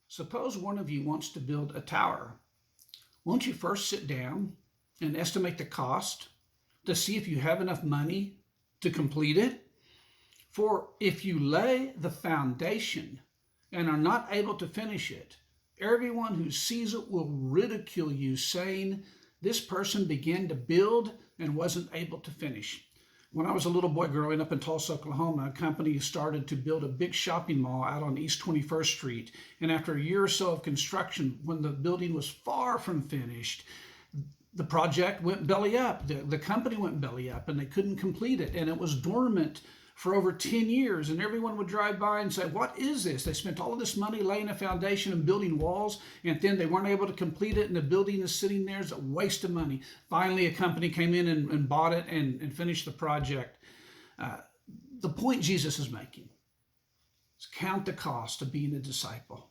Suppose one of you wants to build a tower. Won't you first sit down and estimate the cost to see if you have enough money to complete it? For if you lay the foundation and are not able to finish it, everyone who sees it will ridicule you, saying, "This person began to build and wasn't able to finish." When I was a little boy growing up in Tulsa, Oklahoma, a company started to build a big shopping mall out on East 21st Street. And after a year or so of construction, when the building was far from finished, the project went belly up. The company went belly up and they couldn't complete it. And it was dormant for over 10 years. And everyone would drive by and say, "What is this?" They spent all of this money laying a foundation and building walls, and then they weren't able to complete it, and the building is sitting there. It's a waste of money. Finally, a company came in and bought it and finished the project. The point Jesus is making is count the cost of being a disciple.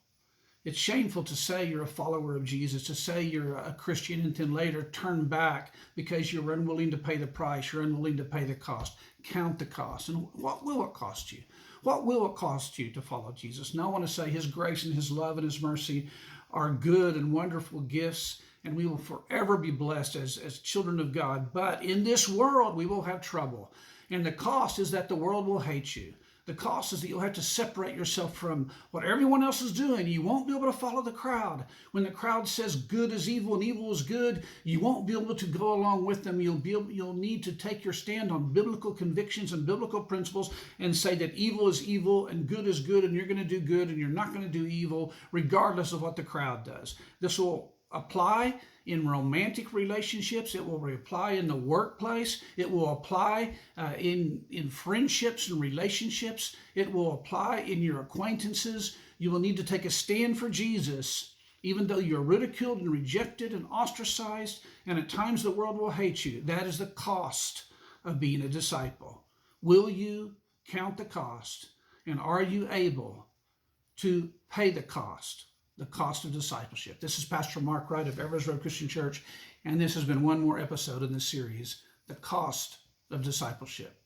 It's shameful to say you're a follower of Jesus, to say you're a Christian and then later turn back because you're unwilling to pay the price, you're unwilling to pay the cost. Count the cost. And what will it cost you? What will it cost you to follow Jesus? Now I want to say his grace and his love and his mercy are good and wonderful gifts, and we will forever be blessed as children of God. But in this world, we will have trouble. And the cost is that the world will hate you. The cost is that you'll have to separate yourself from what everyone else is doing. You won't be able to follow the crowd. When the crowd says good is evil and evil is good, you won't be able to go along with them. You'll need to take your stand on biblical convictions and biblical principles and say that evil is evil and good is good, and you're going to do good and you're not going to do evil regardless of what the crowd does. This will apply in romantic relationships. It will apply in the workplace. It will apply in friendships and relationships. It will apply in your acquaintances. You will need to take a stand for Jesus, even though you're ridiculed and rejected and ostracized, and at times the world will hate you. That is the cost of being a disciple. Will you count the cost, and are you able to pay the cost of discipleship? This is Pastor Mark Wright of Everest Road Christian Church, and this has been one more episode in this series, The Cost of Discipleship.